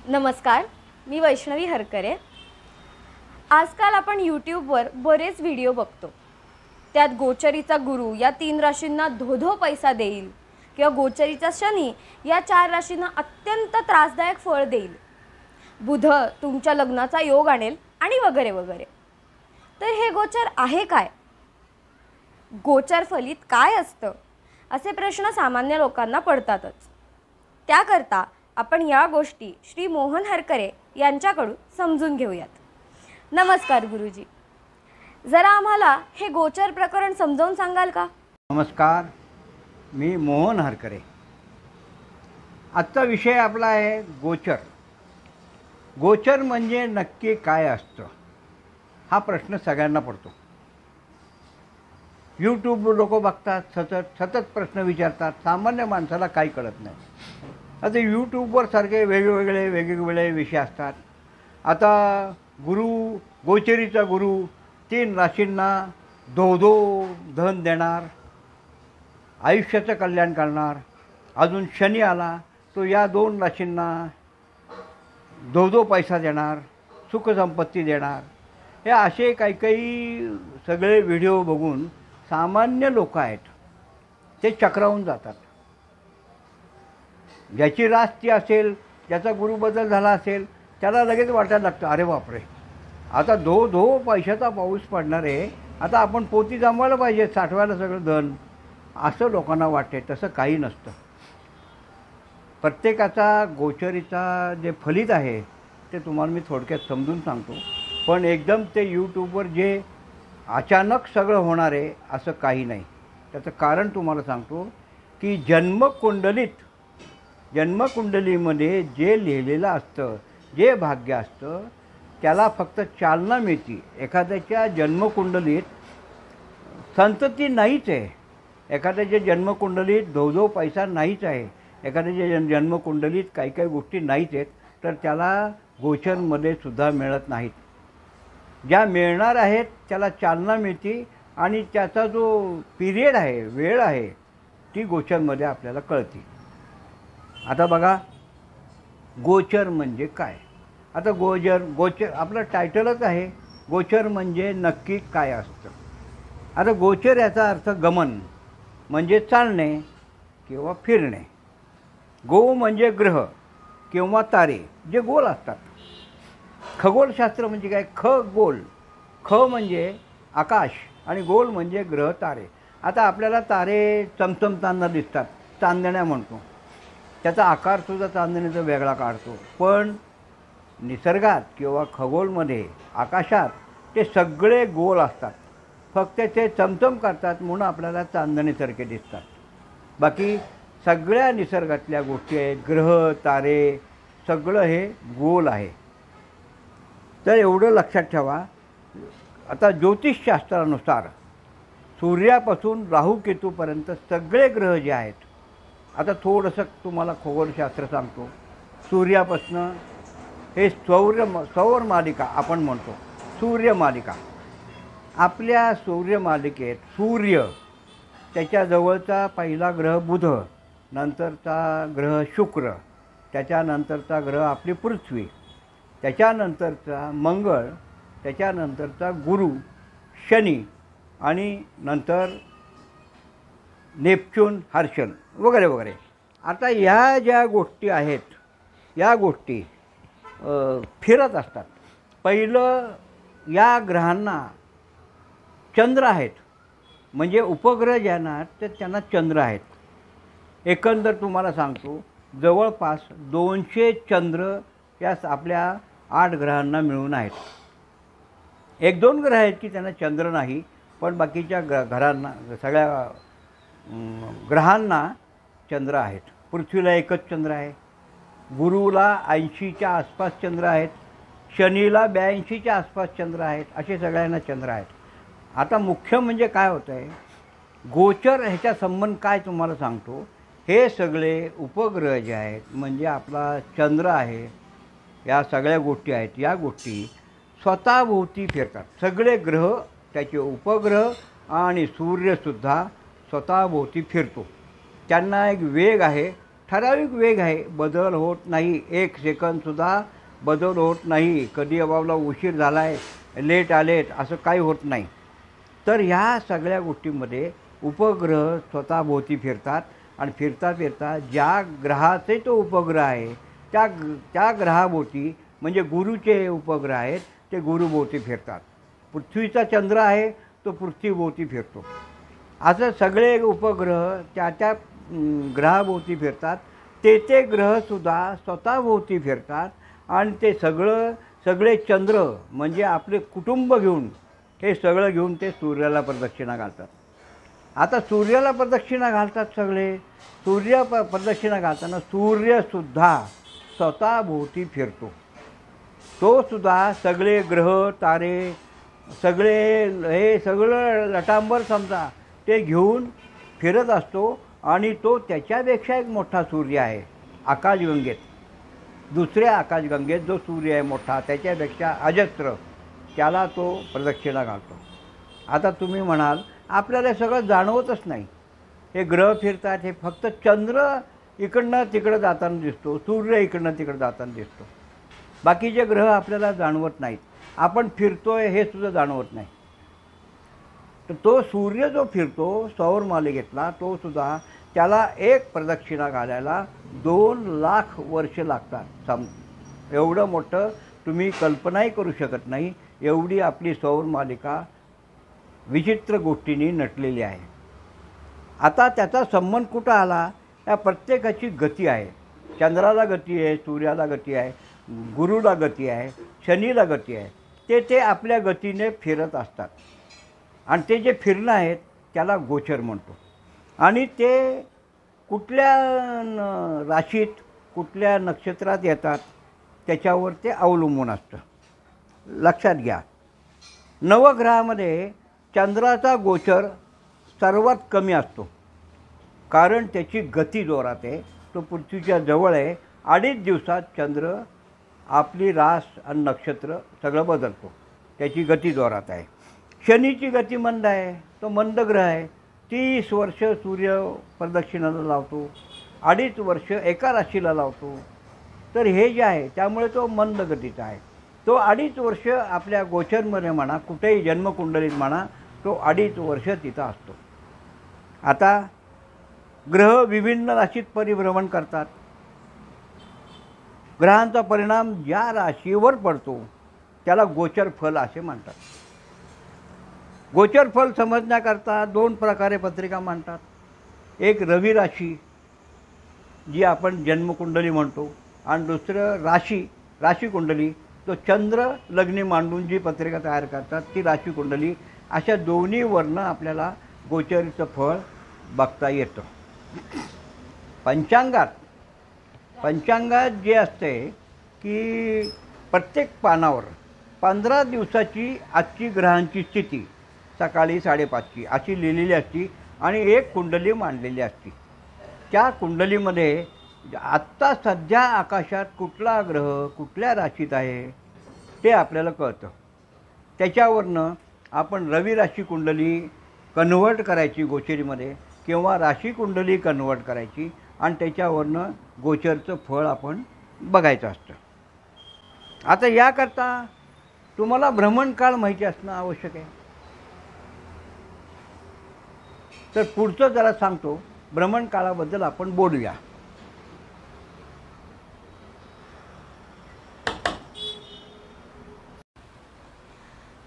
नमस्कार, मी वैष्णवी हरकरे। आजकाल आपण यूट्यूबवर बरेच व्हिडिओ बघतो। त्यात गोचरीचा गुरु या 3 राशींना धो पैसा देईल किंवा गोचरीचा शनी या 4 राशींना अत्यंत त्रासदायक फळ देईल, बुध तुमच्या लग्नाचा योग आणेल आणि वगैरे वगैरे। तर हे गोचर आहे काय? गोचर फलित काय असतं असे प्रश्न सामान्य लोकांना पडतातच। त्याकरता आपण या गोष्टी श्री मोहन हरकरे यांच्याकडून समजून घेऊयात। नमस्कार गुरुजी, जरा आम्हाला हे गोचर प्रकरण समजावून सांगाल का? नमस्कार, मी मोहन हरकरे। आजचा विषय आपला आहे गोचर। गोचर म्हणजे नक्की काय असतं हा प्रश्न सगळ्यांना पडतो। यूट्यूब लोक बघतात, सतत प्रश्न विचारतात, सामान्य माणसाला काही कळत नाही। आता यूट्यूबवर सारखे वेगवेगळे विषय असतात। आता गोचरीचा गुरु 3 राशींना धो धन देणार, आयुष्याचं कल्याण करणार। अजून शनी आला तो या 2 राशींना धो पैसा देणार, सुखसंपत्ती देणार। हे असे काही सगळे व्हिडिओ बघून सामान्य लोक आहेत ते चक्रावून जातात। ज्याची रास ती असेल, ज्याचा गुरुबदल झाला असेल, त्याला लगेच वाटायला लागतं, अरे बापरे, आता धो पैशाचा पाऊस पडणार आहे, आता आपण पोती जमवायला पाहिजे, साठवायला सगळं धन, असं लोकांना वाटते। तसं काही नसतं। प्रत्येकाचा गोचरीचा जे फलित आहे ते तुम्हाला मी थोडक्यात समजून सांगतो। पण एकदम ते यूट्यूबवर जे अचानक सगळं होणार आहे असं काही नाही। त्याचं कारण तुम्हाला सांगतो की जन्मकुंडलीमध्ये जे लिहिलेलं असतं, जे भाग्य असतं, त्याला फक्त चालना मिळते। एखाद्याच्या जन्मकुंडलीत संतती नाहीच आहे, एखाद्याच्या जन्मकुंडलीत धो पैसा नाहीच आहे, एखाद्याच्या जन्मकुंडलीत काही गोष्टी नाहीच आहेत, तर त्याला गोचरमध्ये सुद्धा मिळत नाहीत। ज्या मिळणार आहेत त्याला चालना मिळते आणि त्याचा जो पिरियड आहे, वेळ आहे, ती गोचरमध्ये आपल्याला कळते। आता बघा, गोचर म्हणजे काय? आता गोचर आपलं टायटलच आहे, गोचर म्हणजे नक्की काय असतं। आता गोचर याचा अर्थ गमन म्हणजे चालणे किंवा फिरणे। गो म्हणजे ग्रह किंवा तारे जे गोल असतात। खगोलशास्त्र म्हणजे काय? ख म्हणजे आकाश आणि गोल म्हणजे ग्रह तारे। आता आपल्याला तारे चमचमताना दिसतात, चांदण्या म्हणतो, त्याचा आकारसुद्धा चांदणीचा वेगळा काढतो। पण निसर्गात किंवा खगोलमध्ये, आकाशात ते सगळे गोल असतात, फक्त ते चमचम करतात म्हणून आपल्याला चांदणीसारखे दिसतात। बाकी सगळ्या निसर्गातल्या गोष्टी आहेत, ग्रह तारे सगळं हे गोल आहे। तर एवढं लक्षात ठेवा। आता ज्योतिषशास्त्रानुसार सूर्यापासून राहू केतूपर्यंत सगळे ग्रह जे आहेत, आता थोडंसं तुम्हाला खगोलशास्त्र सांगतो। सूर्यापासनं हे सौर मालिका आपण म्हणतो, सूर्यमालिका। आपल्या सूर्यमालिकेत सूर्य, त्याच्याजवळचा पहिला ग्रह बुध, नंतरचा ग्रह शुक्र, त्याच्यानंतरचा ग्रह आपली पृथ्वी, त्याच्यानंतरचा मंगळ, त्याच्यानंतरचा गुरु शनी आणि नंतर नेपच्यून, हर्षल वगैरे वगैरे। आता ह्या ज्या गोष्टी आहेत, या गोष्टी फिरत असतात। पहिलं या ग्रहांना चंद्र आहेत, म्हणजे उपग्रह ज्यांना ते त्यांना चंद्र आहेत। एकंदर तुम्हाला सांगतो, जवळपास 200 चंद्र या आपल्या 8 ग्रहांना मिळून आहेत। 1-2 ग्रह आहेत की त्यांना चंद्र नाही, पण बाकीच्या घरांना, सगळ्या ग्रहांना चंद्र आहेत। पृथ्वीला एकच चंद्र आहे, गुरुला 80च्या आसपास चंद्र आहेत, शनीला 82च्या आसपास चंद्र आहेत, असे सगळ्यांना चंद्र आहेत। आता मुख्य म्हणजे काय होतं आहे, गोचर ह्याचा संबंध काय तुम्हाला सांगतो। हे सगळे उपग्रह जे आहेत, म्हणजे आपला चंद्र आहे, या सगळ्या गोष्टी आहेत, या गोष्टी स्वतःभोवती फिरतात। सगळे ग्रह, त्याचे उपग्रह आणि सूर्यसुद्धा स्वतःभोवती फिरतो। त्यांना एक वेग आहे, ठराविक वेग आहे, बदल होत नाही, 1 सेकंदसुद्धा बदल होत नाही. कधी बाबा उशीर झाला आहे, लेट आलेत, असं काही होत नाही. तर ह्या सगळ्या गोष्टींमध्ये उपग्रह स्वतःभोवती फिरतात आणि फिरता फिरता ज्या ग्रहाचे तो उपग्रह आहे त्या ग्रहाभोवती, म्हणजे गुरुचे उपग्रह आहेत ते गुरुभोवती फिरतात. पृथ्वीचा चंद्र आहे तो पृथ्वीभोवती फिरतो. असं सगळे उपग्रह त्या ग्रहाभोवती फिरतात. ते ग्रहसुद्धा स्वतःभोवती फिरतात आणि ते सगळे चंद्र म्हणजे आपले कुटुंब घेऊन, हे सगळं घेऊन ते सूर्याला प्रदक्षिणा घालतात. आता सूर्याला प्रदक्षिणा घालतात सगळे. प्रदक्षिणा घालताना सूर्यसुद्धा स्वतःभोवती फिरतो. तो सुद्धा सगळे ग्रह तारे सगळे हे सगळं लटांबर समजा ते घेऊन फिरत असतो. आणि तो त्याच्यापेक्षा एक मोठा सूर्य आहे आकाशगंगेत, दुसऱ्या आकाशगंगेत जो सूर्य आहे मोठा त्याच्यापेक्षा अजस्र, त्याला तो प्रदक्षिणा घालतो. आता तुम्ही म्हणाल आपल्याला सगळं जाणवतच नाही, हे ग्रह फिरतात, हे फक्त चंद्र इकडनं तिकडं जाताना दिसतो, सूर्य इकडनं तिकडं जाताना दिसतो, बाकीचे ग्रह आपल्याला जाणवत नाहीत. आपण फिरतोय हे सुद्धा जाणवत नाही. तर तो सूर्य जो फिरतो सौर मालिकेतला, तो सुद्धा त्याला एक प्रदक्षिणा घालायला 2 लाख वर्ष लागतात. एवढं मोठं तुम्ही कल्पनाही करू शकत नाही, एवढी आपली सौर मालिका विचित्र गोष्टींनी नटलेली आहे. आता त्याचा संबंध कुठं आला? या प्रत्येकाची गती आहे. चंद्राला गती आहे, सूर्याला गती आहे, गुरुला गती आहे, शनीला गती आहे. ते आपल्या गतीने फिरत असतात आणि ते जे फिरणं आहेत त्याला गोचर म्हणतो. आणि ते कुठल्या राशीत कुठल्या नक्षत्रात येतात त्याच्यावर ते अवलंबून असतं. लक्षात घ्या, नवग्रहामध्ये चंद्राचा गोचर सर्वात कमी असतो, कारण त्याची गती जोरात आहे. तो पृथ्वीच्या जवळ आहे. 2.5 दिवसात चंद्र आपली रास आणि नक्षत्र सगळं बदलतो, त्याची गती जोरात आहे. शनीची गती मंद आहे, तो मंद ग्रह आहे. 30 वर्ष सूर्य प्रदक्षिणाला लावतो, 2.5 वर्ष एका राशीला लावतो. तर हे जे आहे त्यामुळे तो मंद गतीचा आहे. तो 2.5 वर्ष आपल्या गोचरमध्ये म्हणा, कुठेही जन्मकुंडलीत म्हणा, तो 2.5 वर्ष तिथं असतो. आता ग्रह विभिन्न राशीत परिभ्रमण करतात. ग्रहांचा परिणाम ज्या राशीवर पडतो त्याला गोचरफल असे म्हणतात. गोचरफल समजण्याकरता 2 प्रकारे पत्रिका मांडतात. एक रवी राशी जी आपण जन्मकुंडली म्हणतो, आणि दुसरं राशीकुंडली, तो चंद्र लग्नी मांडून जी पत्रिका तयार करतात ती राशीकुंडली. अशा दोन्हीवरनं आपल्याला गोचरीचं फळ बघता येतं. पंचांगात जे असते की प्रत्येक पानावर 15 दिवसाची आजची ग्रहांची स्थिती सकाळी 5:30 अशी लिहिलेली असती आणि एक कुंडली मांडलेली असती. त्या कुंडलीमध्ये आत्ता सध्या आकाशात कुठला ग्रह कुठल्या राशीत आहे ते आपल्याला कळतं. त्याच्यावरनं आपण रवी राशी कुंडली कन्व्हर्ट करायची गोचरीमध्ये किंवा राशी कुंडली कन्व्हर्ट करायची आणि त्याच्यावरनं गोचरचं फळ आपण बघायचं असतं. आता याकरता तुम्हाला भ्रमणकाळ माहिती असणं आवश्यक आहे. तर पुढचं जरा सांगतो, भ्रमणकाळाबद्दल आपण बोलूया.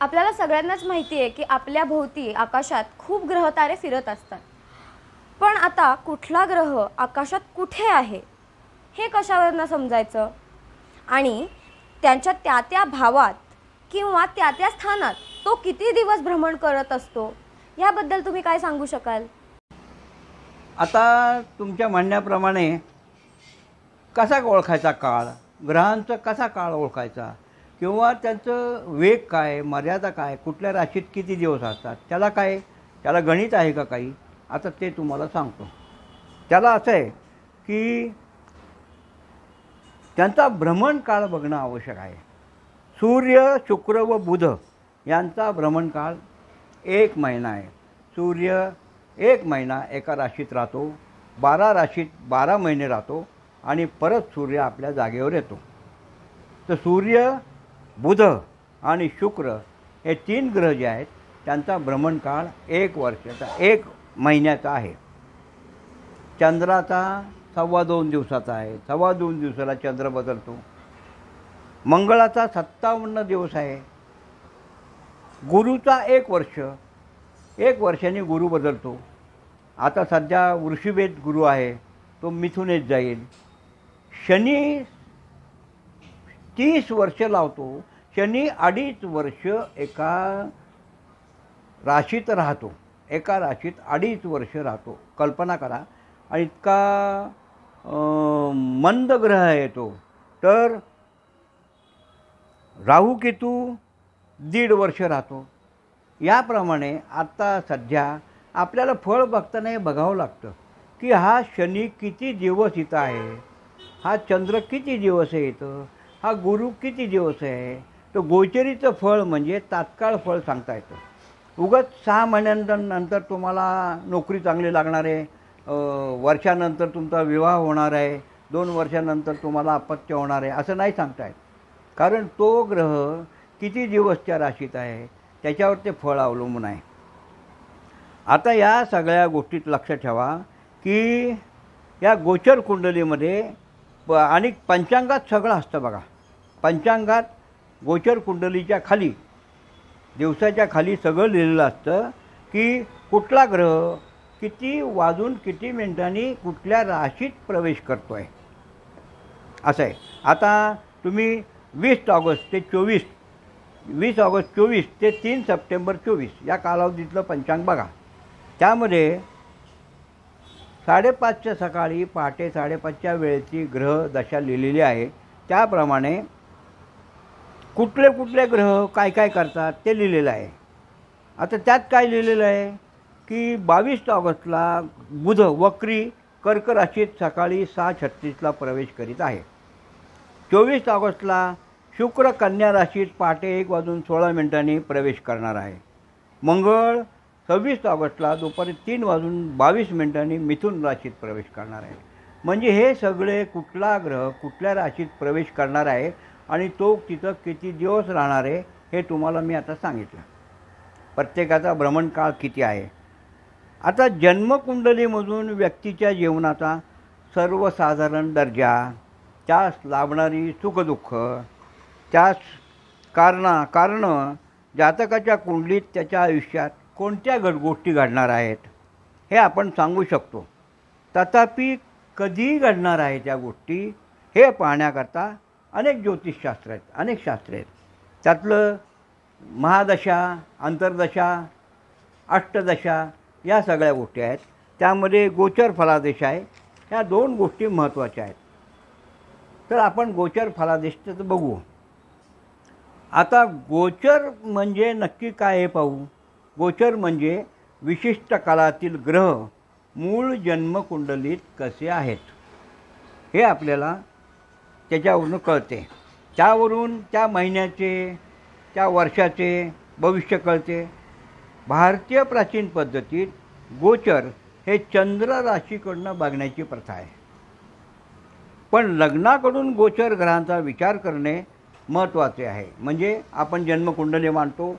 आपल्याला सगळ्यांनाच माहिती आहे की आपल्या भोवती आकाशात खूप ग्रहतारे फिरत असतात. पण आता कुठला ग्रह आकाशात कुठे आहे हे कशावरनं समजायचं? आणि त्यांच्या त्या भावात किंवा त्या स्थानात तो किती दिवस भ्रमण करत असतो याबद्दल तुम्ही काय सांगू शकाल? आता तुमच्या म्हणण्याप्रमाणे कसा ओळखायचा काळ, ग्रहांचा कसा काळ ओळखायचा, किंवा त्यांचं वेग काय, मर्यादा काय, कुठल्या राशीत किती दिवस असतात, त्याला गणित आहे का काही? आता ते तुम्हाला सांगतो. त्याला असं आहे की त्यांचा भ्रमणकाळ बघणं आवश्यक आहे. सूर्य, शुक्र व बुध यांचा भ्रमणकाळ 1 महिना आहे. सूर्य 1 महिना एका राशीत राहतो, 12 राशीत 12 महिने राहतो आणि परत सूर्य आपल्या जागेवर येतो. तर सूर्य, बुध आणि शुक्र हे 3 ग्रह जे आहेत त्यांचा भ्रमणकाळ 1 वर्षाचा 1 महिन्याचा आहे. चंद्राचा 2.25 दिवसाचा आहे. 2.25 दिवसाला चंद्र बदलतो. मंगळाचा 57 दिवस आहे. गुरुचा 1 वर्ष, 1 वर्षाने गुरु बदलतो. आता सध्या वृषभेत गुरु आहे, तो मिथुनेत जाईल. शनी 30 वर्ष लावतो. शनी 2.5 वर्ष एका राशीत राहतो. एका राशीत 2.5 वर्ष राहतो. कल्पना करा. आणि इतका मंद ग्रह आहे तो. तर राहू केतू 1.5 वर्ष राहतो. याप्रमाणे आता सध्या आपल्याला फळ बघताना हे बघावं लागतं की हा शनी किती दिवस इथं आहे, हा चंद्र किती दिवस आहे इथं, हा गुरु किती दिवस आहे. तर गोचरीचं फळ म्हणजे तात्काळ फळ सांगता येतं. उगाच 6 महिन्यांनंतर तुम्हाला नोकरी चांगली लागणार आहे, वर्षानंतर तुमचा विवाह होणार आहे, 2 वर्षानंतर तुम्हाला अपत्य होणार आहे असं नाही सांगता येत. कारण तो ग्रह किती दिवस त्या राशीत आहे त्याच्यावर ते फळ अवलंबून आहे. आता या सगळ्या गोष्टीत लक्ष ठेवा की या गोचर कुंडलीमध्ये आणि पंचांगात सगळं असतं बघा. पंचांगात गोचर कुंडलीच्या खाली, दिवसाच्या खाली सगळं लिहिलेलं असतं की कुठला ग्रह किती वाजून किती मिनिटांनी कुठल्या राशीत प्रवेश करतो आहे असं आहे. आता तुम्ही 20 ऑगस्ट ते 20 ऑगस्ट 24 ते 3 सप्टेंबर 24 या कालावधीतलं पंचांग बघा. त्यामध्ये 5:30च्या सकाळी पहाटे 5:30च्या वेळेची ग्रह दशा लिहिलेली आहे. त्याप्रमाणे कुठले कुठले ग्रह काय काय करतात ते लिहिलेलं आहे. आता त्यात काय लिहिलेलं आहे की 22 ऑगस्टला बुध वक्री कर्क राशीत सकाळी 6:36ला प्रवेश करीत आहे. 24 ऑगस्टला शुक्र कन्या राशीत पहाटे 1:16 प्रवेश करणार आहे. मंगळ 26 ऑगस्टला दुपारी 3:22 मिथुन राशीत प्रवेश करणार आहे. म्हणजे हे सगळे कुठला ग्रह कुठल्या राशीत प्रवेश करणार आहे आणि तो तिथं किती दिवस राहणार आहे हे तुम्हाला मी आता सांगितलं. प्रत्येकाचा भ्रमणकाळ किती आहे. आता जन्मकुंडलीमधून व्यक्तीच्या जीवनाचा सर्वसाधारण दर्जा, त्यास लाभणारी सुखदुःख, त्यास कारणं, जातकाच्या कुंडलीत त्याच्या आयुष्यात कोणत्या गोष्टी घडणार आहेत हे आपण सांगू शकतो. तथापि कधी घडणार आहे त्या गोष्टी हे पाहण्याकरता अनेक ज्योतिषशास्त्र आहेत, अनेक शास्त्रे आहेत. त्यातलं महादशा, अंतर्दशा, अष्टदशा या सगळ्या गोष्टी आहेत. त्यामध्ये गोचर फलादेश आहे. ह्या 2 गोष्टी महत्त्वाच्या आहेत. तर आपण गोचर फलादेशाचं बघू. आता गोचर म्हणजे नक्की काय हे पाहू. गोचर म्हणजे विशिष्ट कालातील ग्रह मूळ जन्मकुंडलीत कसे आहेत हे आपल्याला त्याच्यावरून कळते. त्यावरून त्या महिन्याचे, त्या वर्षाचे भविष्य कळते. भारतीय प्राचीन पद्धतीत गोचर हे चंद्र राशीकडून बघण्याची प्रथा आहे. पण लग्नाकडून गोचर ग्रहांचा विचार करणे महत्त्वाचे आहे. म्हणजे आपण जन्मकुंडली मांडतो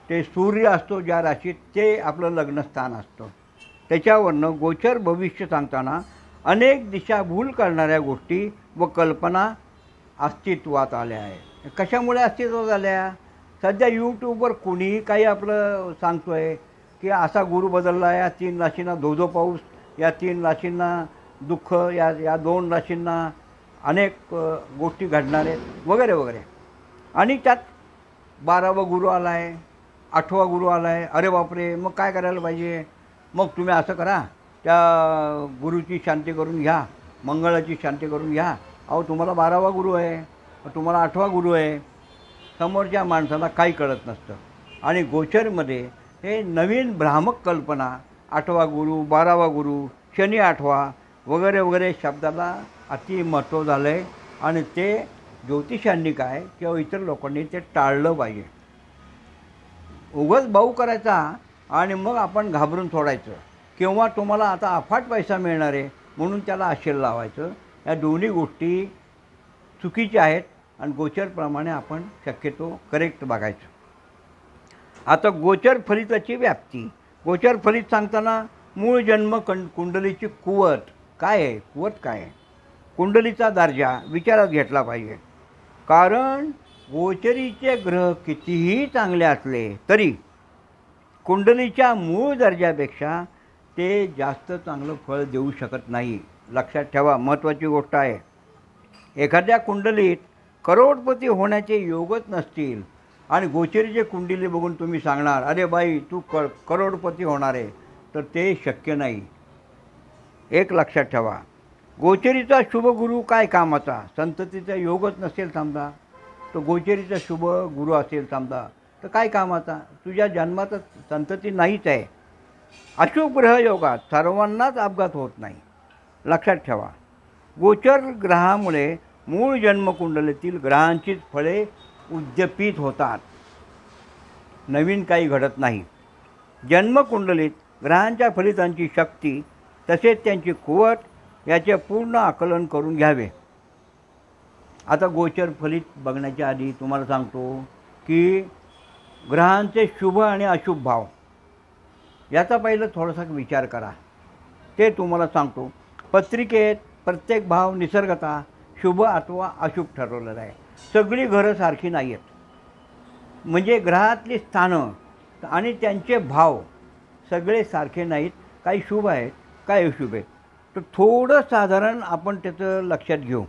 ते सूर्य असतो ज्या राशीत ते आपलं लग्नस्थान असतं. त्याच्यावरनं गोचर भविष्य सांगताना अनेक दिशाभूल करणाऱ्या गोष्टी व कल्पना अस्तित्वात आल्या आहे. कशामुळे अस्तित्वात आल्या. सध्या यूट्यूबवर कुणीही काही आपलं सांगतो आहे की असा गुरु बदलला, या 3 राशींना धोधो पाऊस, या 3 राशींना दुःख, या 2 राशींना अनेक गोष्टी घडणार आहेत वगैरे वगैरे. आणि त्यात 12वा गुरु आला आहे, 8वा गुरु आला आहे. अरे बापरे, मग काय करायला पाहिजे. मग तुम्ही असं करा, त्या गुरुची शांती करून घ्या, मंगळाची शांती करून घ्या. अहो तुम्हाला 12वा गुरु आहे, तुम्हाला 8वा गुरु आहे. समोरच्या माणसाला काही कळत नसतं. आणि गोचरमध्ये हे नवीन भ्रामक कल्पना 8वा गुरु, 12वा गुरु, शनी 8वा वगैरे वगैरे शब्दाला अति महत्त्व झालं आहे. आणि ते ज्योतिषांनी काय किंवा इतर लोकांनी ते टाळलं पाहिजे. उगाच भाऊ करायचा आणि मग आपण घाबरून सोडायचं. किंवा तुम्हाला आता अफाट पैसा मिळणार आहे म्हणून त्याला अशेल लावायचं. या दोन्ही गोष्टी चुकीच्या आहेत आणि गोचरप्रमाणे आपण शक्यतो करेक्ट बघायचं. आता गोचर फलिताची व्याप्ती. गोचर फलित सांगताना मूळ जन्म कुंडलीची कुवत काय आहे, कुवत काय आहे, कुंडलीचा दर्जा विचारात घेतला पाहिजे. कारण गोचरीचे ग्रह कितीही चांगले असले तरी कुंडलीच्या मूळ दर्जापेक्षा ते जास्त चांगलं फळ देऊ शकत नाही. लक्षात ठेवा, महत्त्वाची गोष्ट आहे. एखाद्या कुंडलीत करोडपती होण्याचे योगच नसतील आणि गोचरीचे कुंडली बघून तुम्ही सांगणार अरे बाई तू करोडपती होणार आहे, तर ते शक्य नाही. एक लक्षात ठेवा, गोचरीचा शुभ गुरु काय कामाचा. संततीचा योगच नसेल समजा, तो गोचरीचा शुभ गुरु असेल समजा, तर काय कामाचा. तुझ्या जन्मात संतती नाहीच आहे. अशुभ ग्रह योगात सर्वांनाच अपघात होत नाही. लक्षात ठेवा, गोचर ग्रहामुळे मूळ जन्मकुंडलीतील ग्रहांचीच फळे उद्दीपित होतात, नवीन काही घडत नाही. जन्मकुंडलीत ग्रहांच्या फलितांची शक्ती तसेच त्यांची कुवत याचे पूर्ण आकलन करून घ्यावे. आता गोचर फलित बघण्याच्या आधी तुम्हाला सांगतो की ग्रहांचे शुभ आणि अशुभ भाव याचा पहिलं थोडासा विचार करा. ते तुम्हाला सांगतो. पत्रिकेत प्रत्येक भाव निसर्गतः शुभ अथवा अशुभ ठरवलेला आहे. सगळी घरं सारखी नाही आहेत. म्हणजे ग्रहातली स्थानं आणि त्यांचे भाव सगळे सारखे नाहीत. काही शुभ आहेत, काही अशुभ आहेत. तर थोडं साधारण आपण त्याचं लक्षात घेऊ.